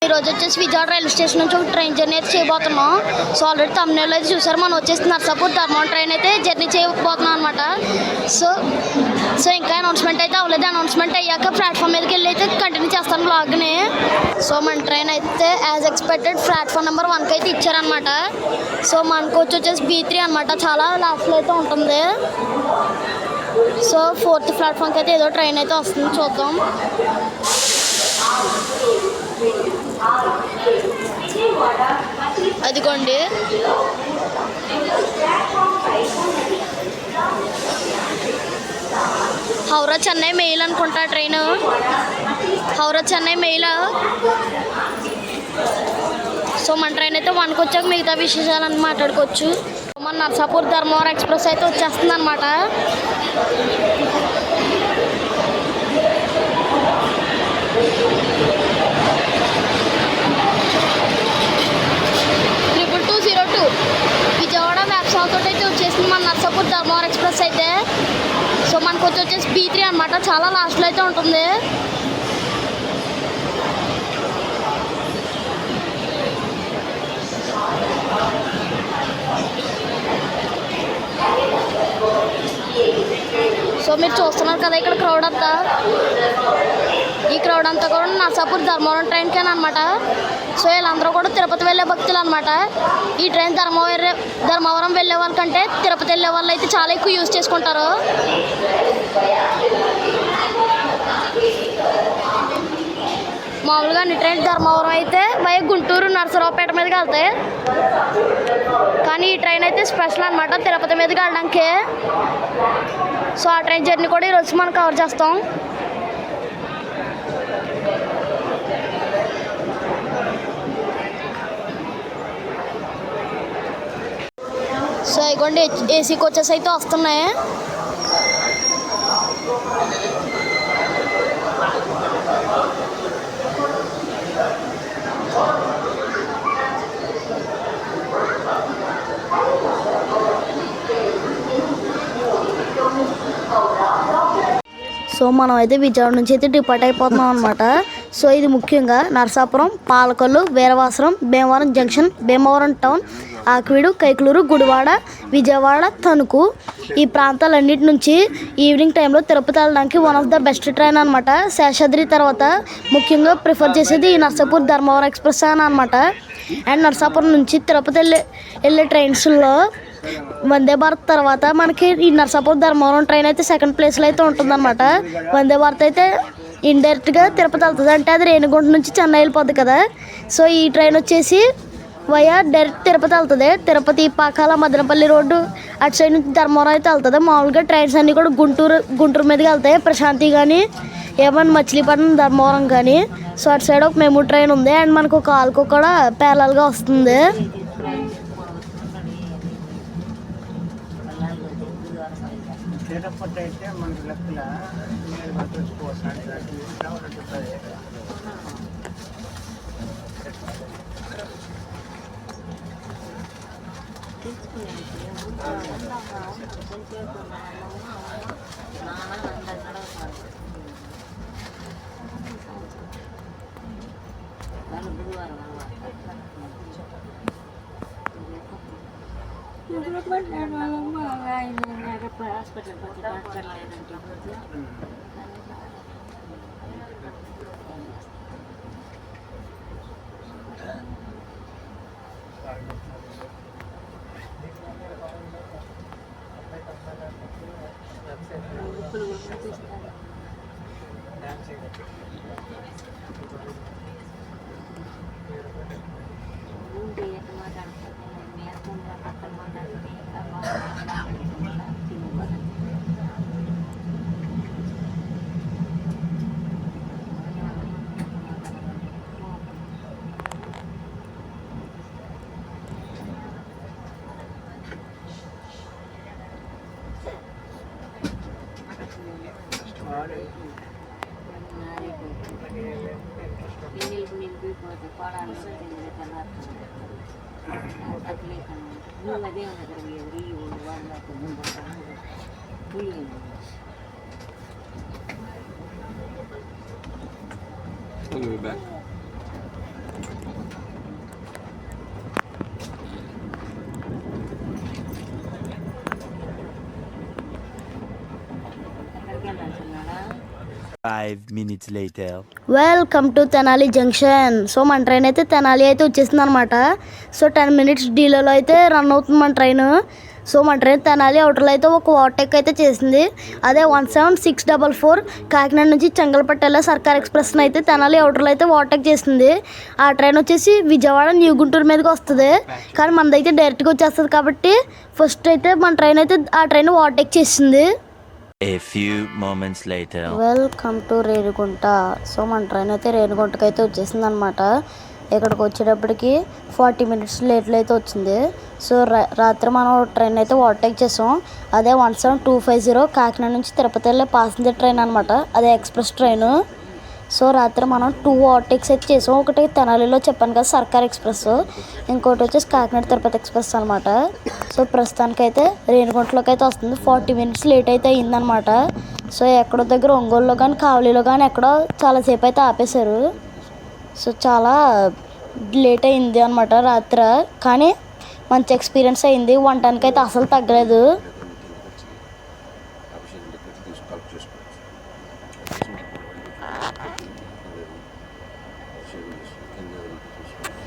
ఈరోజు వచ్చేసి Vijayawada railway station నుంచి ఒక ట్రైన్ జర్నీ అయితే చేయబోతున్నాం. సో ఆల్రెడీ తమిళనాడులో అయితే చూసారు. మనం వచ్చేసి నర్సాపూర్ ధర్మవరం ట్రైన్ అయితే జర్నీ చేయబోతున్నాం అనమాట. సో ఇంకా అనౌన్స్మెంట్ అయితే అవ్వలేదు. అనౌన్స్మెంట్ అయ్యాక ప్లాట్ఫామ్ మీదకి వెళ్ళి అయితే కంటిన్యూ చేస్తాను బ్లాగ్ని. సో మన ట్రైన్ అయితే యాజ్ ఎక్స్పెక్టెడ్ ప్లాట్ఫామ్ నెంబర్ 1కి అయితే ఇచ్చారనమాట. సో మనకు వచ్చేసి B3 అనమాట. చాలా లాస్ట్లో అయితే ఉంటుంది. సో 4th ప్లాట్ఫామ్కి అయితే ఏదో ట్రైన్ అయితే వస్తుంది, చూద్దాం. అదిగోండి, హౌరా చెన్నై మెయిల్ అనుకుంటా train. Howrah Chennai mail. So మన ట్రైన్ అయితే 1కి వచ్చాక మిగతా విశేషాలని మాట్లాడుకోవచ్చు. మన నర్సాపూర్ ధర్మవరం ఎక్స్ప్రెస్ అయితే వచ్చేస్తుంది అనమాట. విజయవాడ మ్యాప్స్ తోటి అయితే వచ్చేసింది మన నర్సాపూర్ ధర్మవరం ఎక్స్ప్రెస్ అయితే. సో మనకు వచ్చేసి B3 అనమాట. చాలా లాస్ట్లో అయితే ఉంటుంది. సో మీరు చూస్తున్నారు కదా ఇక్కడ క్రౌడ్ అంతా. ఈ క్రౌడ్ అంతా కూడా నర్సాపూర్ ధర్మవరం ట్రైన్కే అనమాట. సో వీళ్ళందరూ కూడా తిరుపతి వెళ్ళే భక్తులు అనమాట. ఈ ట్రైన్ ధర్మవరం వెళ్ళే వాళ్ళకంటే తిరుపతి వెళ్ళే వాళ్ళు అయితే చాలా ఎక్కువ యూజ్ చేసుకుంటారు. మామూలుగా అన్ని ట్రైన్ ధర్మవరం అయితే గుంటూరు నరసరావుపేట మీదకి వెళ్తాయి. కానీ ఈ ట్రైన్ అయితే స్పెషల్ అనమాట, తిరుపతి మీదకి వెళ్ళడానికి. సో ఆ ట్రైన్ జర్నీ కూడా ఈరోజు మనం కవర్ చేస్తాం. సో ఇగోండి AC కోచెస్ అయితే వస్తున్నాయి. సో మనం అయితే విజయవాడ నుంచి అయితే డిపార్ట్ అయిపోతున్నాం అనమాట. సో ఇది ముఖ్యంగా నరసాపురం, పాలకొల్లు, వీరవాసరం, భీమవరం జంక్షన్, భీమవరం టౌన్, ఆకివీడు, కైకలూరు, గుడివాడ, విజయవాడ, తణుకు ఈ ప్రాంతాలన్నిటి నుంచి ఈవినింగ్ టైంలో తిరుపతి వెళ్ళడానికి one of the best train అనమాట. శేషాద్రి తర్వాత ముఖ్యంగా ప్రిఫర్ చేసేది ఈ నర్సాపూర్ ధర్మవరం ఎక్స్ప్రెస్ అని అనమాట. అండ్ నర్సాపురం నుంచి తిరుపతి వెళ్ళే ట్రైన్స్లో వందే భారత్ తర్వాత మనకి ఈ నర్సాపూర్ ధర్మవరం ట్రైన్ అయితే సెకండ్ ప్లేస్లో అయితే ఉంటుందన్నమాట. వందే భారత్ అయితే ఇండైరెక్ట్గా తిరుపతి వెళ్తుంది, అంటే అది రేణిగుంట నుంచి చెన్నై వెళ్ళిపోద్ది కదా. సో ఈ ట్రైన్ వచ్చేసి వయా డైరెక్ట్ తిరుపతి వెళ్తుంది. తిరుపతి, పాకాల, మదనపల్లి రోడ్డు అటు సైడ్ నుంచి ధర్మవరం అయితే వెళ్తుంది. మామూలుగా ట్రైన్స్ అన్నీ కూడా గుంటూరు మీదకి వెళ్తాయి. ప్రశాంతి కానీ ఏమన్నా మచిలీపట్నం, ధర్మవరం కానీ. సో అటు సైడ్ ఒక మెమూ ట్రైన్ ఉంది. అండ్ మనకు ఒక ఆల్కో కూడా ప్యారలల్గా వస్తుంది. We'll be back. 5 minutes later. Welcome to Tenali junction. So మన ట్రైన్ అయితే తెనాలి అయితే వచ్చేసింది అనమాట. సో 10 మినిట్స్ డీలేలో అయితే రన్ అవుతుంది మన ట్రైన్. సో మన ట్రైన్ తెనాలి అవుటర్లో అయితే ఒక ఓవర్టేక్ అయితే చేసింది. అదే 17644 కాకినాడ నుంచి చెంగల్పట్టు వెళ్ళే సర్కార్ ఎక్స్ప్రెస్ని అయితే తెనాలి అవుటర్లో అయితే ఓవర్టేక్ చేసింది. ఆ ట్రైన్ వచ్చేసి విజయవాడ న్యూ గుంటూరు మీదకి వస్తుంది, కానీ మనదైతే డైరెక్ట్గా వచ్చేస్తుంది. కాబట్టి ఫస్ట్ అయితే మన ట్రైన్ అయితే ఆ ట్రైన్ ఓవర్టేక్ చేసింది. A few moments later. Welcome to Renigunta. So మన ట్రైన్ అయితే రేణిగుంటకి అయితే వచ్చేసింది అనమాట. ఇక్కడికి వచ్చేటప్పటికి 40 మినిట్స్ లేట్లో అయితే వచ్చింది. సో రాత్రి మనం ట్రైన్ అయితే ఓవర్టేక్ చేసాం. అదే 17250 కాకినాడ నుంచి తిరుపతి వెళ్ళే ప్యాసింజర్ ట్రైన్ అనమాట. అదే ఎక్స్ప్రెస్ ట్రైన్. సో రాత్రి మనం 2 ఓవర్టేక్స్ అయితే చేసాం. ఒకటి తెనాలిలో చెప్పాను కదా సర్కార్ ఎక్స్ప్రెస్, ఇంకోటి వచ్చేసి కాకినాడ తిరుపతి ఎక్స్ప్రెస్ అనమాట. సో ప్రస్తుతానికైతే రేణిగుంటలోకి అయితే వస్తుంది. 40 మినిట్స్ లేట్ అయితే అయిందనమాట. సో ఎక్కడో దగ్గర ఒంగోలులో కానీ కావలిలో కానీ ఎక్కడో చాలాసేపు అయితే ఆపేశారు. సో చాలా లేట్ అయింది అనమాట రాత్రి, కానీ మంచి ఎక్స్పీరియన్స్ అయింది. వంటానికి అయితే అసలు తగ్గలేదు.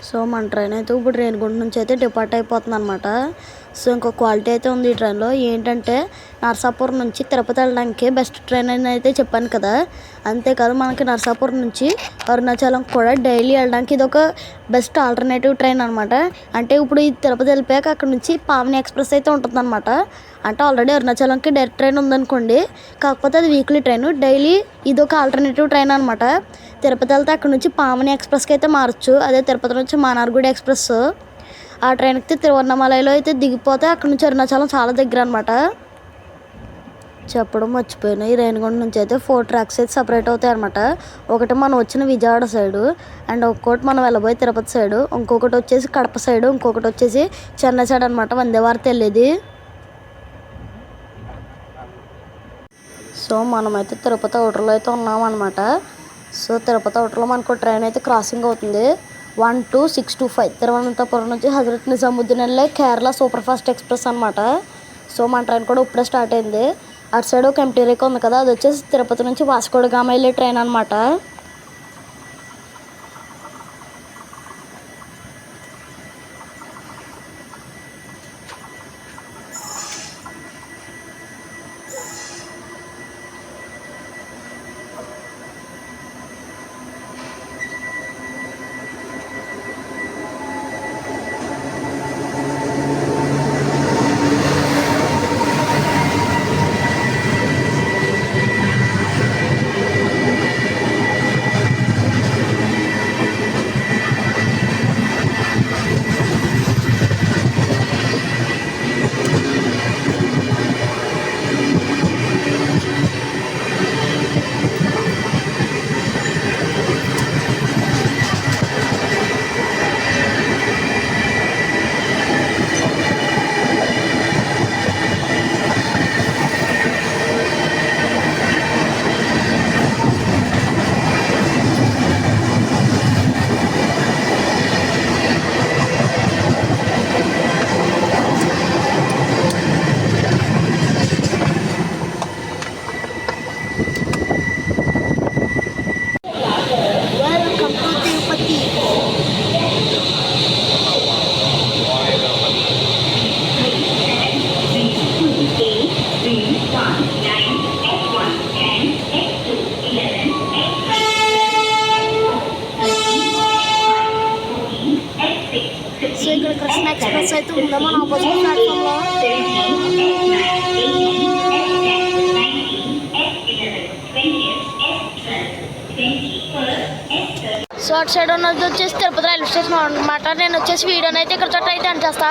సో మన ట్రైన్ అయితే ఇప్పుడు రేణిగుంట నుంచి అయితే డిపార్ట్ అయిపోతుంది అనమాట. సో ఇంకో క్వాలిటీ అయితే ఉంది ఈ ట్రైన్లో. ఏంటంటే నరసాపురం నుంచి తిరుపతి వెళ్ళడానికి బెస్ట్ ట్రైన్ అని అయితే చెప్పాను కదా. అంతేకాదు మనకి నరసాపురం నుంచి అరుణాచలం కూడా డైలీ వెళ్ళడానికి ఇది ఒక బెస్ట్ ఆల్టర్నేటివ్ ట్రైన్ అనమాట. అంటే ఇప్పుడు ఈ తిరుపతి వెళ్ళిపోయాక అక్కడ నుంచి పావని ఎక్స్ప్రెస్ అయితే ఉంటుందన్నమాట. అంటే ఆల్రెడీ అరుణాచలంకి డైరెక్ట్ ట్రైన్ ఉందనుకోండి, కాకపోతే అది వీక్లీ ట్రైన్. డైలీ ఇది ఒక ఆల్టర్నేటివ్ ట్రైన్ అనమాట. తిరుపతి వెళ్తే అక్కడ నుంచి పావని ఎక్స్ప్రెస్కి అయితే మారచ్చు. అదే తిరుపతి నుంచి మానార్గుడి ఎక్స్ప్రెస్. ఆ ట్రైన్కి తిరువన్నమలైలో అయితే దిగిపోతే అక్కడ నుంచి అరుణాచలం చాలా దగ్గర అనమాట. చెప్పడం మర్చిపోయినా, ఈ రేణిగుంట నుంచి అయితే 4 ట్రాక్స్ అయితే సపరేట్ అవుతాయి అనమాట. ఒకటి మనం వచ్చిన విజయవాడ సైడు, అండ్ ఒక్కొక్కటి మనం వెళ్ళబోయే తిరుపతి సైడు, ఇంకొకటి వచ్చేసి కడప సైడు, ఇంకొకటి వచ్చేసి చెన్నై సైడ్ అనమాట. వందే భారత్ వెళ్ళేది. సో మనమైతే తిరుపతి అవుటర్లో అయితే ఉన్నామన్నమాట. సో తిరుపతి అవుటర్లో మనకు ట్రైన్ అయితే క్రాసింగ్ అవుతుంది. 12625 తిరువనంతపురం నుంచి హజరత్ నిజాముద్దీన్ వెళ్ళే కేరళ సూపర్ ఫాస్ట్ ఎక్స్ప్రెస్ అనమాట. సో మన ట్రైన్ కూడా ఇప్పుడే స్టార్ట్ అయింది. అటు సైడ్ ఒక ఎంటీ రేక్ ఉంది కదా, అది వచ్చేసి తిరుపతి నుంచి వాస్కోడ గామ వెళ్ళే ట్రైన్ అనమాట. సో ఇక్కడ కృష్ణ ఎక్స్ప్రెస్ అయితే ఉందా మన ఆపోజిట్ ప్లాట్ఫామ్లో. సో అటు సైడ్ ఉన్నది వచ్చేసి తిరుపతి రైల్వే స్టేషన్ అనమాట. నేను వచ్చేసి వీడియోని అయితే ఇక్కడ చోట అయితే అని చేస్తా.